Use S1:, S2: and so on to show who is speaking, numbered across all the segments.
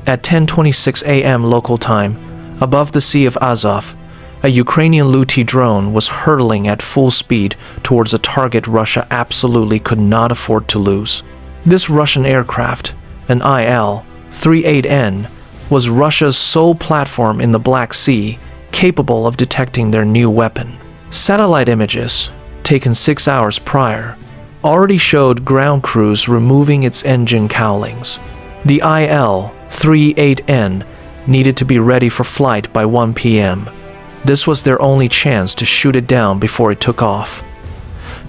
S1: At 10:26 a.m. local time, above the Sea of Azov, a Ukrainian Luty drone was hurtling at full speed towards a target Russia absolutely could not afford to lose. This Russian aircraft, an IL-38N, was Russia's sole platform in the Black Sea capable of detecting their new weapon. Satellite images, taken 6 hours prior, already showed ground crews removing its engine cowlings. The IL-38N needed to be ready for flight by 1 p.m. This was their only chance to shoot it down before it took off.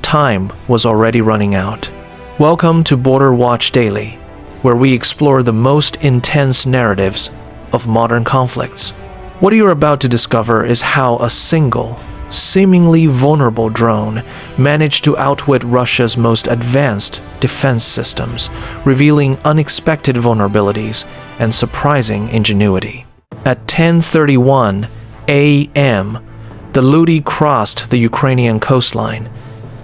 S1: Time was already running out. Welcome to Border Watch Daily, where we explore the most intense narratives of modern conflicts. What you're about to discover is how a single, seemingly vulnerable drone managed to outwit Russia's most advanced defense systems, revealing unexpected vulnerabilities and surprising ingenuity. At 10:31 a.m., the Luty crossed the Ukrainian coastline,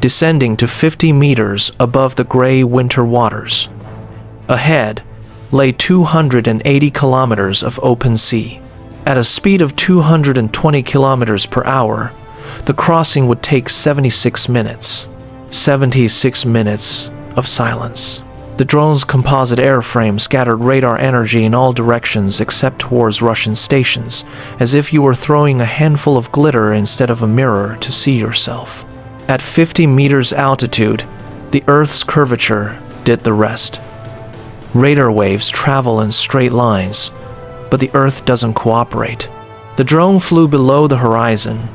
S1: descending to 50 meters above the gray winter waters. Ahead lay 280 kilometers of open sea. At a speed of 220 kilometers per hour, the crossing would take 76 minutes. 76 minutes of silence. The drone's composite airframe scattered radar energy in all directions except towards Russian stations, as if you were throwing a handful of glitter instead of a mirror to see yourself. At 50 meters altitude, the Earth's curvature did the rest. Radar waves travel in straight lines, but the Earth doesn't cooperate. The drone flew below the horizon,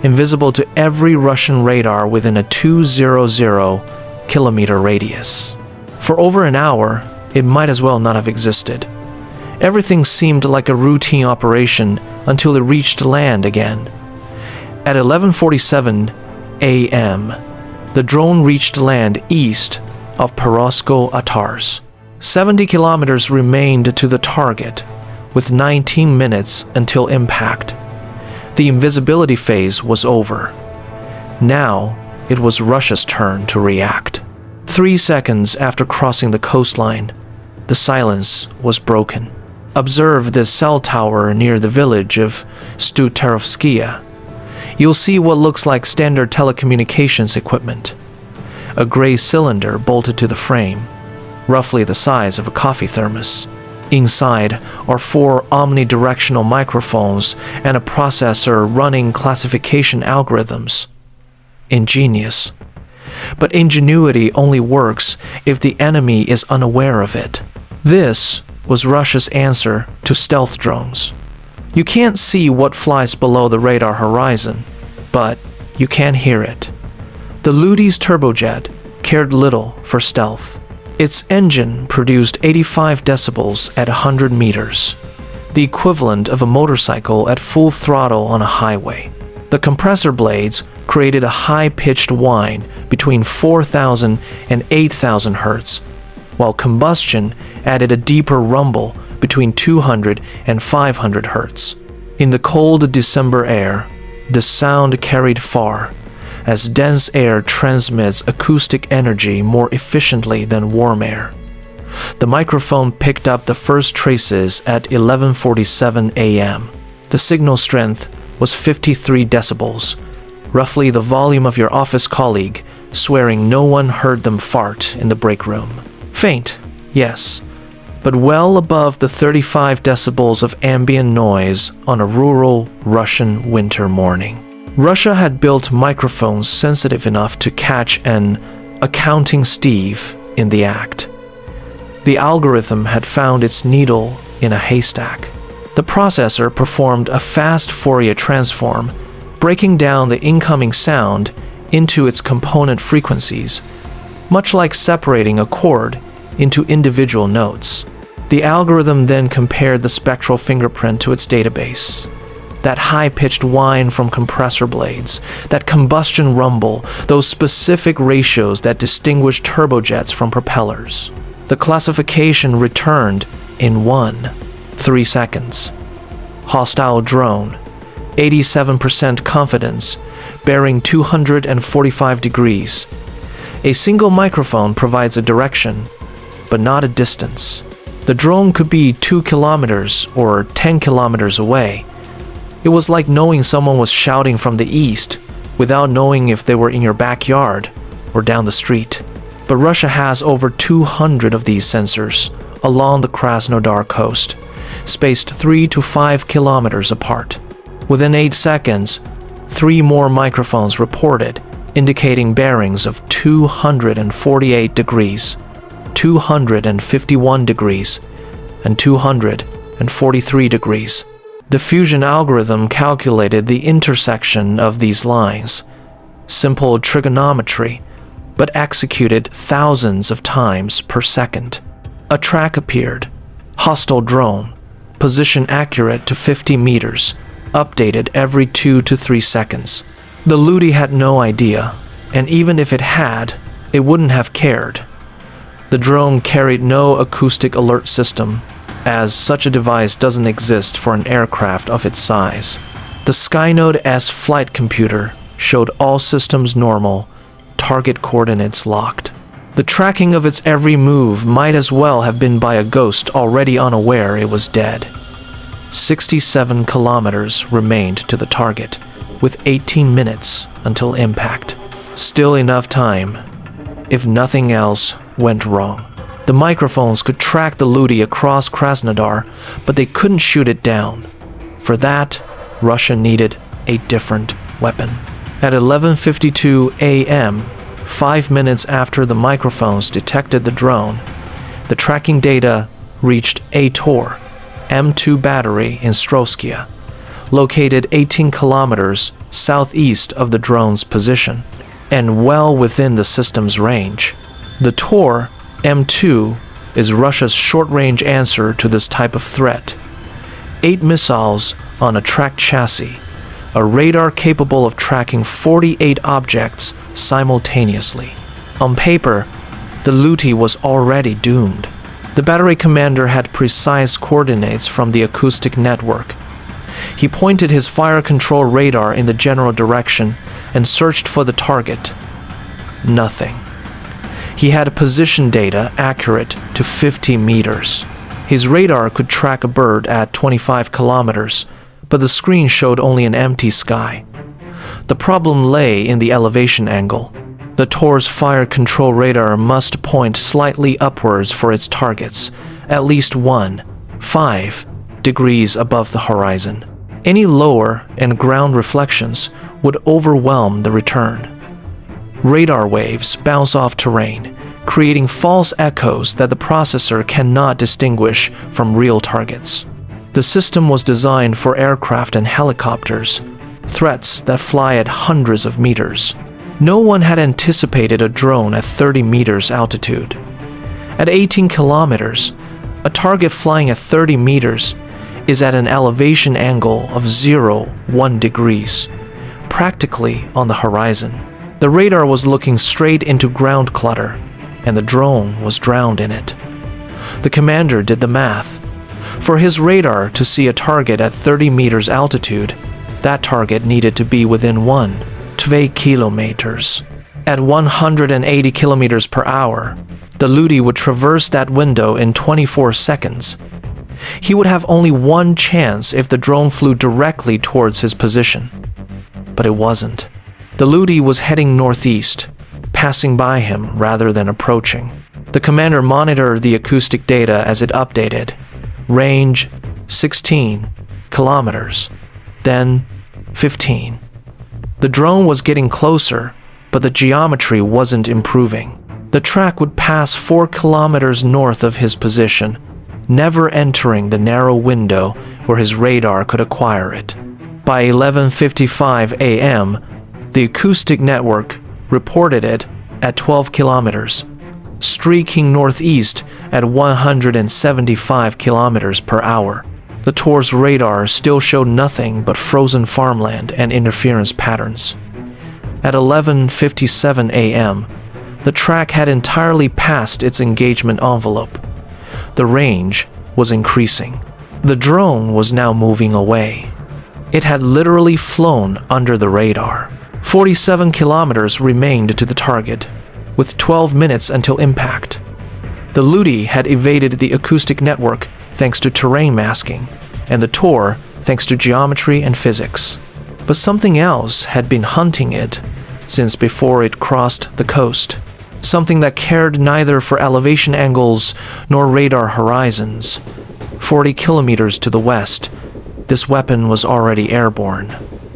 S1: invisible to every Russian radar within a 200-kilometer radius. For over an hour, it might as well not have existed. Everything seemed like a routine operation until it reached land again. At 11:47 a.m., the drone reached land east of Perovsko-Atars. 70 kilometers remained to the target, with 19 minutes until impact. The invisibility phase was over. Now, it was Russia's turn to react. 3 seconds after crossing the coastline, the silence was broken. Observe this cell tower near the village of Stuterovskaya. You'll see what looks like standard telecommunications equipment. A gray cylinder bolted to the frame, roughly the size of a coffee thermos. Inside are 4 omnidirectional microphones and a processor running classification algorithms. Ingenious. But ingenuity only works if the enemy is unaware of it. This was Russia's answer to stealth drones. You can't see what flies below the radar horizon, but you can hear it. The Luty's turbojet cared little for stealth. Its engine produced 85 decibels at 100 meters, the equivalent of a motorcycle at full throttle on a highway. The compressor blades created a high-pitched whine between 4,000 and 8,000 hertz, while combustion added a deeper rumble between 200 and 500 hertz. In the cold December air, the sound carried far, as dense air transmits acoustic energy more efficiently than warm air. The microphone picked up the first traces at 11:47 a.m. The signal strength was 53 decibels, roughly the volume of your office colleague swearing no one heard them fart in the break room. Faint, yes, but well above the 35 decibels of ambient noise on a rural Russian winter morning. Russia had built microphones sensitive enough to catch an accounting Steve in the act. The algorithm had found its needle in a haystack. The processor performed a fast Fourier transform, breaking down the incoming sound into its component frequencies, much like separating a chord into individual notes. The algorithm then compared the spectral fingerprint to its database. That high-pitched whine from compressor blades, that combustion rumble, those specific ratios that distinguish turbojets from propellers. The classification returned in 3 seconds. Hostile drone, 87% confidence, bearing 245 degrees. A single microphone provides a direction, but not a distance. The drone could be 2 kilometers or 10 kilometers away. It was like knowing someone was shouting from the east without knowing if they were in your backyard or down the street. But Russia has over 200 of these sensors along the Krasnodar coast, spaced 3 to 5 kilometers apart. Within 8 seconds, 3 more microphones reported, indicating bearings of 248 degrees, 251 degrees, and 243 degrees. The fusion algorithm calculated the intersection of these lines, simple trigonometry, but executed thousands of times per second. A track appeared, hostile drone, position accurate to 50 meters, updated every 2 to 3 seconds. The Ludi had no idea, and even if it had, it wouldn't have cared. The drone carried no acoustic alert system, as such a device doesn't exist for an aircraft of its size. The Skynote S flight computer showed all systems normal, target coordinates locked. The tracking of its every move might as well have been by a ghost already unaware it was dead. 67 kilometers remained to the target, with 18 minutes until impact. Still enough time, if nothing else went wrong. The microphones could track the Ludi across Krasnodar, but they couldn't shoot it down. For that, Russia needed a different weapon. At 11:52 a.m., 5 minutes after the microphones detected the drone, the tracking data reached a Tor M2 battery in Strovskia, located 18 kilometers southeast of the drone's position, and well within the system's range. The Tor M2 is Russia's short-range answer to this type of threat. 8 missiles on a tracked chassis, a radar capable of tracking 48 objects simultaneously. On paper, the Ludi was already doomed. The battery commander had precise coordinates from the acoustic network. He pointed his fire control radar in the general direction and searched for the target. Nothing. He had position data accurate to 50 meters. His radar could track a bird at 25 kilometers, but the screen showed only an empty sky. The problem lay in the elevation angle. The Tor's fire control radar must point slightly upwards for its targets, at least 5 degrees above the horizon. Any lower and ground reflections would overwhelm the return. Radar waves bounce off terrain, creating false echoes that the processor cannot distinguish from real targets. The system was designed for aircraft and helicopters, threats that fly at hundreds of meters. No one had anticipated a drone at 30 meters altitude. At 18 kilometers, a target flying at 30 meters is at an elevation angle of 1 degrees, practically on the horizon. The radar was looking straight into ground clutter, and the drone was drowned in it. The commander did the math. For his radar to see a target at 30 meters altitude, that target needed to be within 2 kilometers. At 180 kilometers per hour, the Ludi would traverse that window in 24 seconds. He would have only one chance if the drone flew directly towards his position. But it wasn't. The Ludi was heading northeast, passing by him rather than approaching. The commander monitored the acoustic data as it updated. Range 16 kilometers, then 15. The drone was getting closer, but the geometry wasn't improving. The track would pass 4 kilometers north of his position, never entering the narrow window where his radar could acquire it. By 11:55 a.m., the acoustic network reported it at 12 kilometers, streaking northeast at 175 kilometers per hour. The Tor's radar still showed nothing but frozen farmland and interference patterns. At 11:57 a.m., the track had entirely passed its engagement envelope. The range was increasing. The drone was now moving away. It had literally flown under the radar. 47 kilometers remained to the target, with 12 minutes until impact. The Ludi had evaded the acoustic network thanks to terrain masking, and the Tor thanks to geometry and physics. But something else had been hunting it since before it crossed the coast. Something that cared neither for elevation angles nor radar horizons. 40 kilometers to the west, this weapon was already airborne.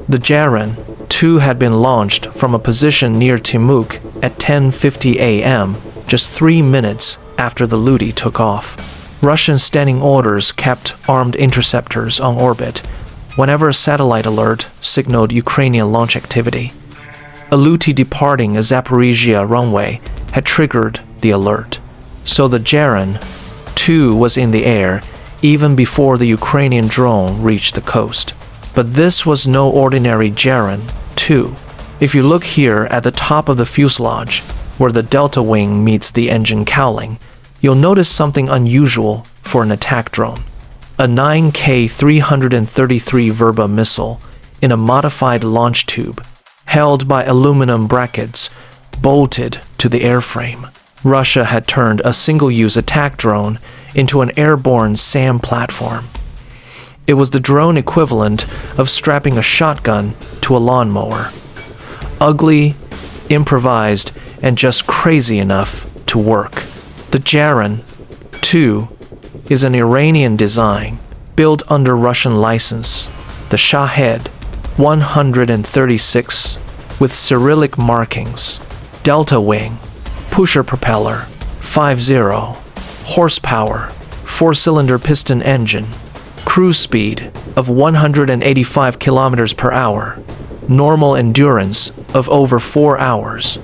S1: The Jaran 2 had been launched from a position near Timuk at 10:50 a.m., just 3 minutes after the Ludi took off. Russian standing orders kept armed interceptors on orbit whenever a satellite alert signaled Ukrainian launch activity. A Ludi departing a Zaporizhia runway had triggered the alert, so the Jaran 2 was in the air even before the Ukrainian drone reached the coast. But this was no ordinary Jaran 2. If you look here at the top of the fuselage, where the delta wing meets the engine cowling, you'll notice something unusual for an attack drone. A 9K-333 Verba missile in a modified launch tube, held by aluminum brackets, bolted to the airframe. Russia had turned a single-use attack drone into an airborne SAM platform. It was the drone equivalent of strapping a shotgun to a lawnmower. Ugly, improvised, and just crazy enough to work. The Jaran 2 is an Iranian design, built under Russian license. The Shahed 136 with Cyrillic markings. Delta wing, pusher propeller, 50, horsepower, 4-cylinder piston engine, cruise speed of 185 kilometers per hour, normal endurance of over 4 hours.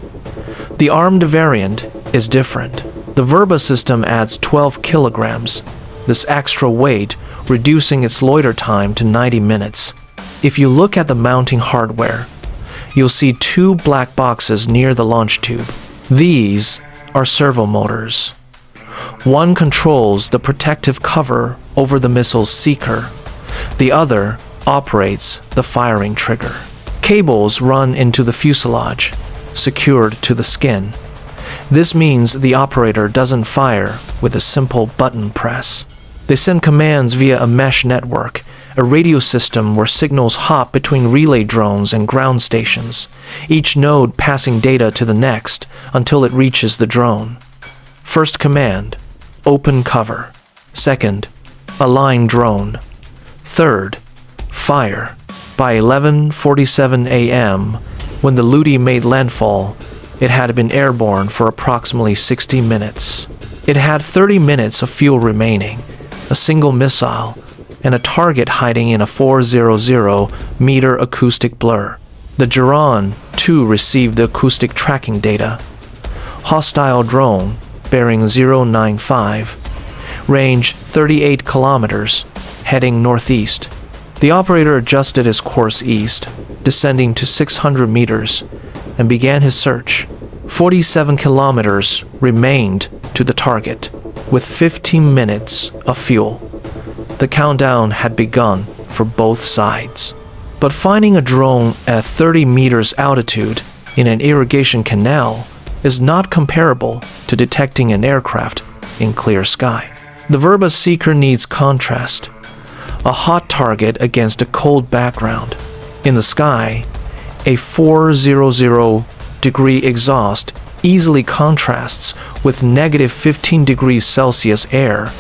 S1: The armed variant is different. The Verba system adds 12 kilograms, this extra weight reducing its loiter time to 90 minutes. If you look at the mounting hardware, you'll see 2 black boxes near the launch tube. These are servo motors. One controls the protective cover over the missile's seeker. The other operates the firing trigger. Cables run into the fuselage, secured to the skin. This means the operator doesn't fire with a simple button press. They send commands via a mesh network, a radio system where signals hop between relay drones and ground stations, each node passing data to the next until it reaches the drone. First command, open cover. Second, align drone. Third, fire. By 11:47 a.m., when the Ludi made landfall, it had been airborne for approximately 60 minutes. It had 30 minutes of fuel remaining, a single missile, and a target hiding in a 400-meter acoustic blur. The Jaran 2 received the acoustic tracking data. Hostile drone, bearing 095, range 38 kilometers, heading northeast. The operator adjusted his course east, descending to 600 meters, and began his search. 47 kilometers remained to the target, with 15 minutes of fuel. The countdown had begun for both sides. But finding a drone at 30 meters altitude in an irrigation canal is not comparable to detecting an aircraft in clear sky. The Verba seeker needs contrast, a hot target against a cold background. In the sky, a 400-degree exhaust easily contrasts with negative 15 degrees Celsius air,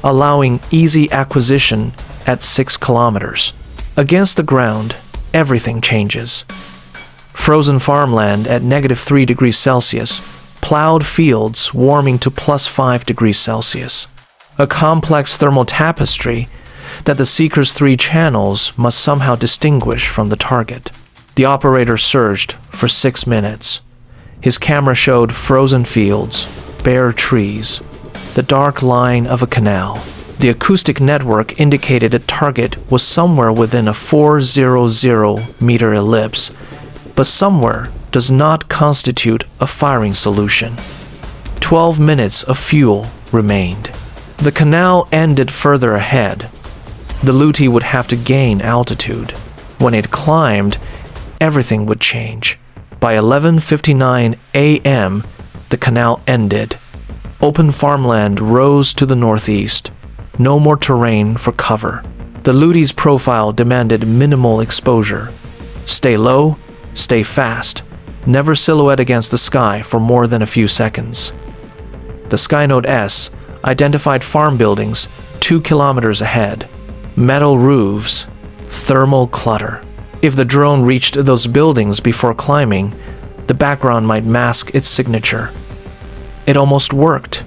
S1: allowing easy acquisition at 6 kilometers. Against the ground, everything changes. Frozen farmland at negative 3 degrees Celsius, plowed fields warming to plus 5 degrees Celsius. A complex thermal tapestry that the seeker's 3 channels must somehow distinguish from the target. The operator searched for 6 minutes. His camera showed frozen fields, bare trees, the dark line of a canal. The acoustic network indicated a target was somewhere within a 400-meter ellipse, but somewhere does not constitute a firing solution. 12 minutes of fuel remained. The canal ended further ahead. The Ludi would have to gain altitude. When it climbed, everything would change. By 11:59 a.m., the canal ended. Open farmland rose to the northeast. No more terrain for cover. The Ludi's profile demanded minimal exposure. Stay low, stay fast, never silhouette against the sky for more than a few seconds. The Skynode S identified farm buildings 2 kilometers ahead. Metal roofs, thermal clutter. If the drone reached those buildings before climbing, the background might mask its signature. It almost worked.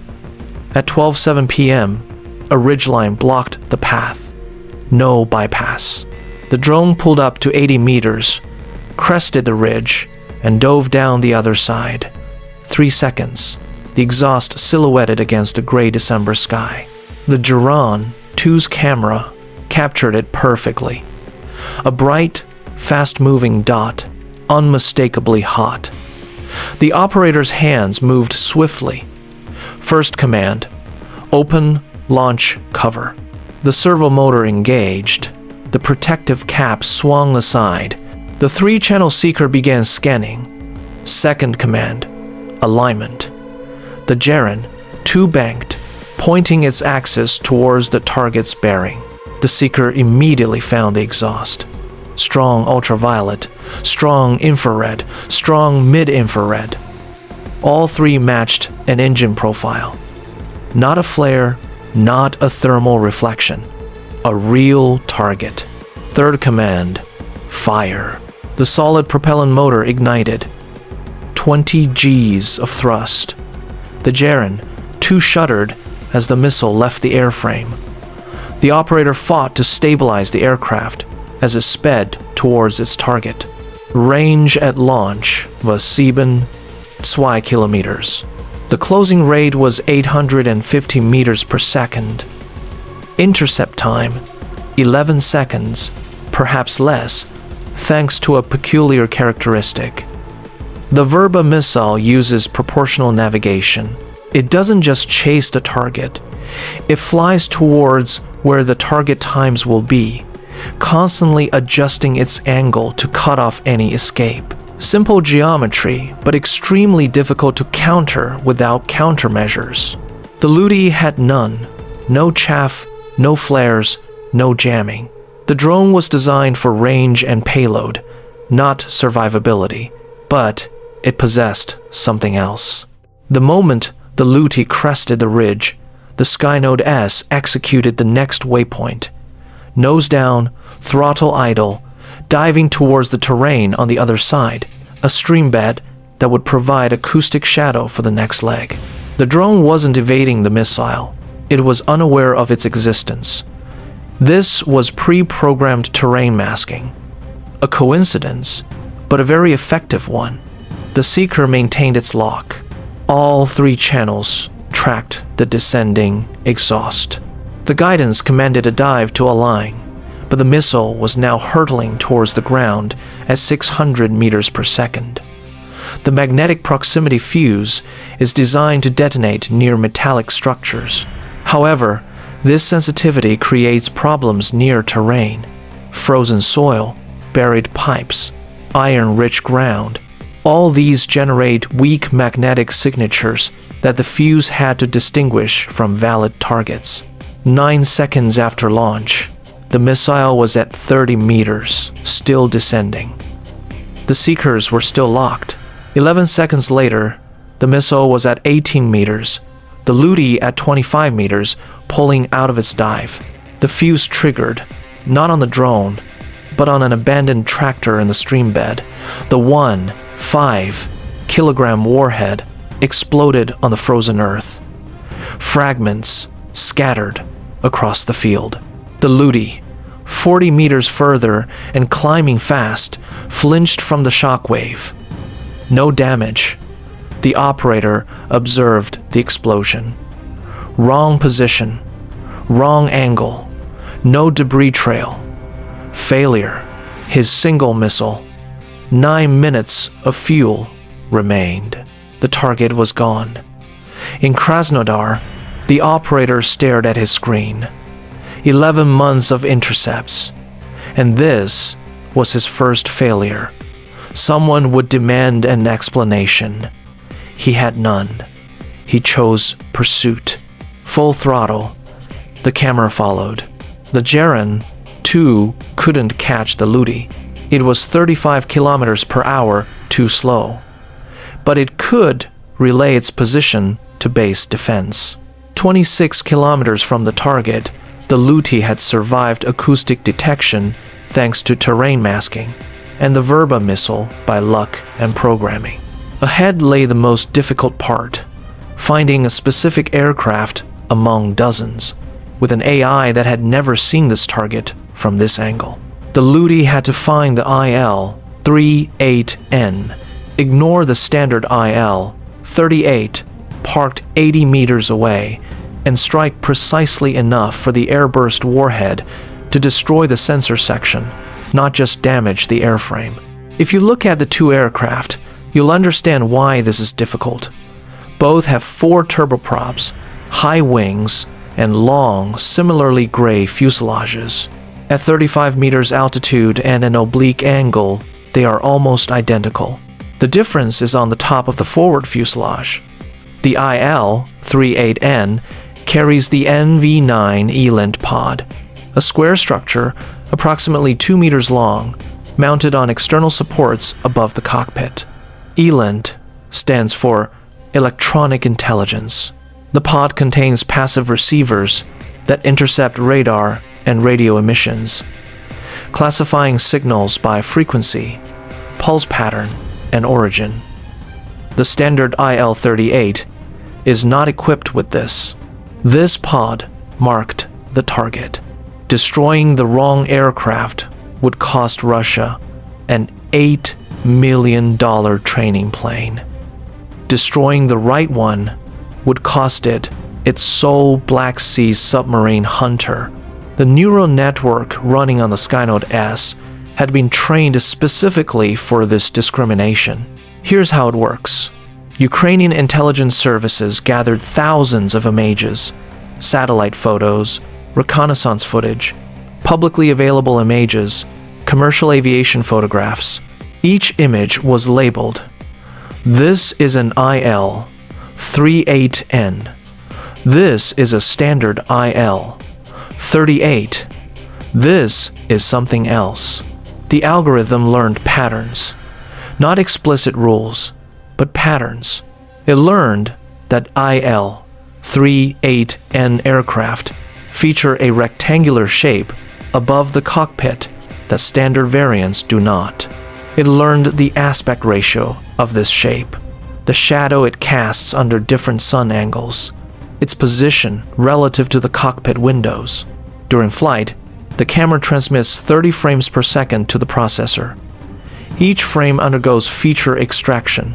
S1: At 12:07 p.m., a ridgeline blocked the path. No bypass. The drone pulled up to 80 meters, crested the ridge, and dove down the other side. 3 seconds. The exhaust silhouetted against a gray December sky. The Geron 2's camera captured it perfectly. A bright, fast-moving dot, unmistakably hot. The operator's hands moved swiftly. First command, open, launch, cover. The servo motor engaged. The protective cap swung aside. The 3-channel seeker began scanning. Second command, alignment. The Geron 2 banked, pointing its axis towards the target's bearing. The seeker immediately found the exhaust. Strong ultraviolet, strong infrared, strong mid-infrared. All 3 matched an engine profile. Not a flare, not a thermal reflection. A real target. Third command, fire. The solid propellant motor ignited. 20 Gs of thrust. The Geron 2 shuddered as the missile left the airframe. The operator fought to stabilize the aircraft as it sped towards its target. Range at launch was 7 kilometers. The closing rate was 850 meters per second. Intercept time, 11 seconds, perhaps less, thanks to a peculiar characteristic. The Verba missile uses proportional navigation. It doesn't just chase the target. It flies towards where the target times will be, constantly adjusting its angle to cut off any escape. Simple geometry, but extremely difficult to counter without countermeasures. The Ludi had none. No chaff, no flares, no jamming. The drone was designed for range and payload, not survivability, but it possessed something else. The moment the Ludi crested the ridge, the Skynode S executed the next waypoint. Nose down, throttle idle, diving towards the terrain on the other side, a stream bed that would provide acoustic shadow for the next leg. The drone wasn't evading the missile. It was unaware of its existence. This was pre-programmed terrain masking. A coincidence, but a very effective one. The seeker maintained its lock. All 3 channels tracked the descending exhaust. The guidance commanded a dive to align, but the missile was now hurtling towards the ground at 600 meters per second. The magnetic proximity fuse is designed to detonate near metallic structures. However, this sensitivity creates problems near terrain, frozen soil, buried pipes, iron-rich ground. All these generate weak magnetic signatures that the fuse had to distinguish from valid targets. 9 seconds after launch, the missile was at 30 meters, still descending. The seekers were still locked. 11 seconds later, the missile was at 18 meters, the Ludi at 25 meters, pulling out of its dive. The fuse triggered, not on the drone, but on an abandoned tractor in the stream bed. The 5-kilogram warhead exploded on the frozen earth. Fragments scattered across the field. The Ludi, 40 meters further and climbing fast, flinched from the shockwave. No damage. The operator observed the explosion. Wrong position, wrong angle, no debris trail. Failure. His single missile. 9 minutes of fuel remained. The target was gone. In Krasnodar, the operator stared at his screen. 11 months of intercepts. And this was his first failure. Someone would demand an explanation. He had none. He chose pursuit. Full throttle. The camera followed. The Jaren, too, couldn't catch the Ludi. It was 35 kilometers per hour too slow. But it could relay its position to base defense. 26 kilometers from the target, the Ludi had survived acoustic detection thanks to terrain masking, and the Verba missile by luck and programming. Ahead lay the most difficult part, finding a specific aircraft among dozens, with an AI that had never seen this target from this angle. The Ludi had to find the IL-38N, ignore the standard IL-38, parked 80 meters away, and strike precisely enough for the airburst warhead to destroy the sensor section, not just damage the airframe. If you look at the two aircraft, you'll understand why this is difficult. Both have 4 turboprops, high wings, and long, similarly gray fuselages. At 35 meters altitude and an oblique angle, they are almost identical. The difference is on the top of the forward fuselage. The IL-38N carries the NV9 ELINT pod, a square structure approximately 2 meters long, mounted on external supports above the cockpit. ELINT stands for Electronic Intelligence. The pod contains passive receivers that intercept radar and radio emissions, classifying signals by frequency, pulse pattern, and origin. The standard IL-38 is not equipped with this. This pod marked the target. Destroying the wrong aircraft would cost Russia an $8 million training plane. Destroying the right one would cost it its sole Black Sea submarine hunter. The neural network running on the Skynote S had been trained specifically for this discrimination. Here's how it works. Ukrainian intelligence services gathered thousands of images, satellite photos, reconnaissance footage, publicly available images, commercial aviation photographs. Each image was labeled. This is an IL-38N. This is a standard IL-38. This is something else. The algorithm learned patterns, not explicit rules, but patterns. It learned that IL-38N aircraft feature a rectangular shape above the cockpit that standard variants do not. It learned the aspect ratio of this shape, the shadow it casts under different sun angles, its position relative to the cockpit windows. During flight, the camera transmits 30 frames per second to the processor. Each frame undergoes feature extraction.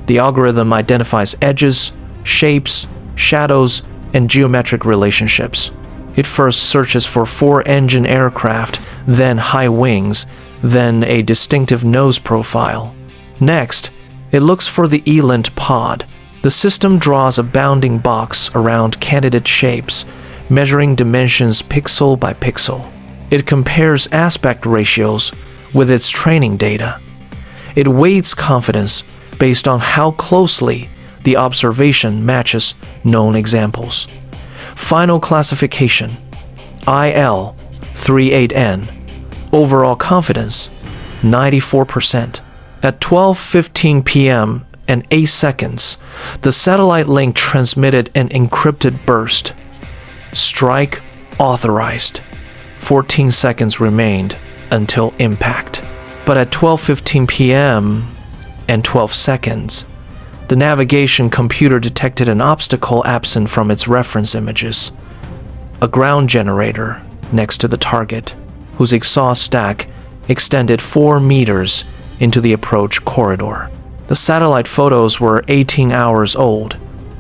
S1: The algorithm identifies edges, shapes, shadows, and geometric relationships. It first searches for 4-engine aircraft, then high wings, then a distinctive nose profile. Next, it looks for the ELINT pod. The system draws a bounding box around candidate shapes, measuring dimensions pixel by pixel. It compares aspect ratios with its training data. It weights confidence based on how closely the observation matches known examples. Final classification: IL-38N. Overall confidence: 94%. At 12:15 p.m. and 8 seconds, the satellite link transmitted an encrypted burst. Strike authorized. 14 seconds remained until impact. But at 12:15 p.m. and 12 seconds, the navigation computer detected an obstacle absent from its reference images. A ground generator next to the target, whose exhaust stack extended 4 meters into the approach corridor. The satellite photos were 18 hours old.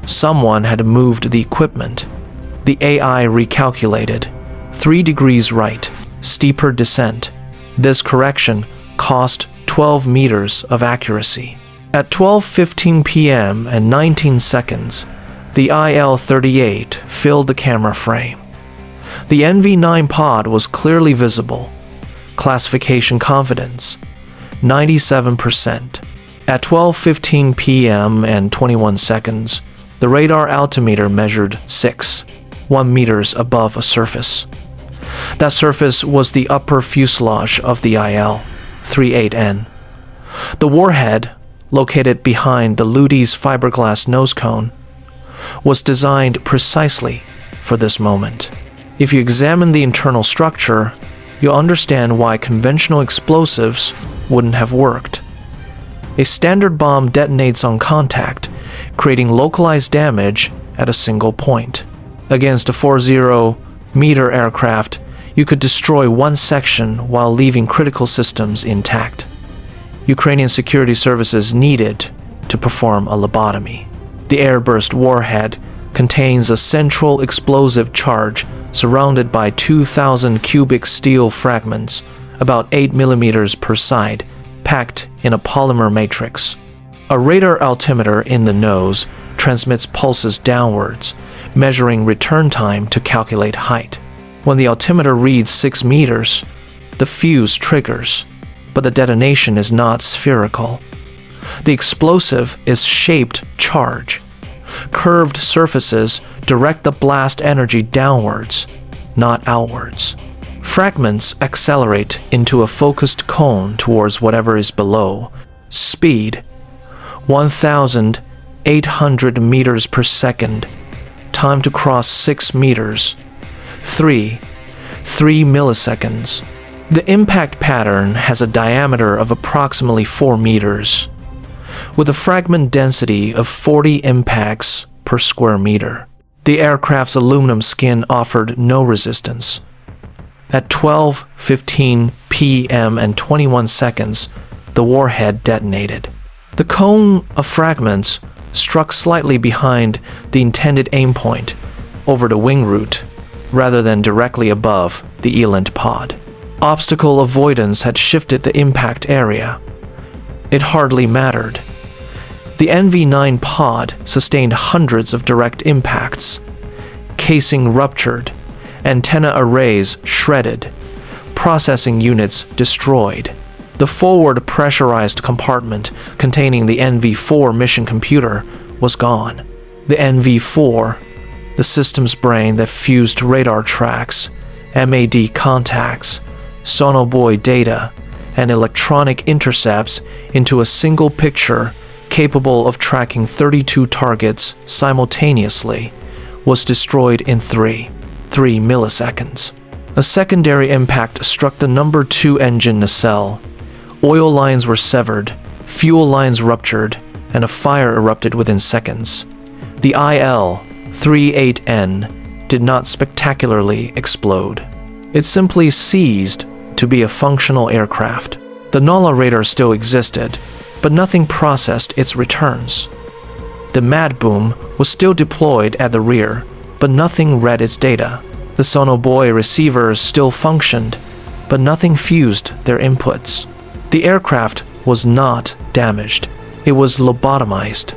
S1: Someone had moved the equipment. The AI recalculated. 3 degrees right, steeper descent. This correction cost 12 meters of accuracy. At 12:15 p.m. and 19 seconds, the IL-38 filled the camera frame. The NV9 pod was clearly visible. Classification confidence: 97%. At 12:15 p.m. and 21 seconds, The radar altimeter measured 1 meters above a surface. That surface was the upper fuselage of the IL-38N. The warhead, located behind the Ludi's fiberglass nose cone, was designed precisely for this moment. If you examine the internal structure, you'll understand why conventional explosives wouldn't have worked. A standard bomb detonates on contact, creating localized damage at a single point. Against a 40-meter aircraft, you could destroy one section while leaving critical systems intact. Ukrainian security services needed to perform a lobotomy. The airburst warhead contains a central explosive charge surrounded by 2,000 cubic steel fragments, about 8 millimeters per side, packed in a polymer matrix. A radar altimeter in the nose transmits pulses downwards, measuring return time to calculate height. When the altimeter reads 6 meters, the fuse triggers, but the detonation is not spherical. The explosive is shaped charge. Curved surfaces direct the blast energy downwards, not outwards. Fragments accelerate into a focused cone towards whatever is below. Speed 1,800 meters per second. Time to cross 6 meters. 3 milliseconds. The impact pattern has a diameter of approximately 4 meters, with a fragment density of 40 impacts per square meter. The aircraft's aluminum skin offered no resistance. At 12:15 p.m. and 21 seconds, the warhead detonated. The cone of fragments struck slightly behind the intended aim point, over the wing root, rather than directly above the ELINT pod. Obstacle avoidance had shifted the impact area. It hardly mattered. The NV-9 pod sustained hundreds of direct impacts. Casing ruptured, antenna arrays shredded, processing units destroyed. The forward pressurized compartment containing the NV-4 mission computer was gone. The NV-4, the system's brain that fused radar tracks, MAD contacts, sonobuoy data, and electronic intercepts into a single picture capable of tracking 32 targets simultaneously, was destroyed in 3 milliseconds. A secondary impact struck the number 2 engine nacelle. Oil lines were severed, fuel lines ruptured, and a fire erupted within seconds. The IL-38N did not spectacularly explode. It simply ceased to be a functional aircraft. The Nala radar still existed, but nothing processed its returns. The Mad Boom was still deployed at the rear, but nothing read its data. The sonobuoy receivers still functioned, but nothing fused their inputs. The aircraft was not damaged. It was lobotomized.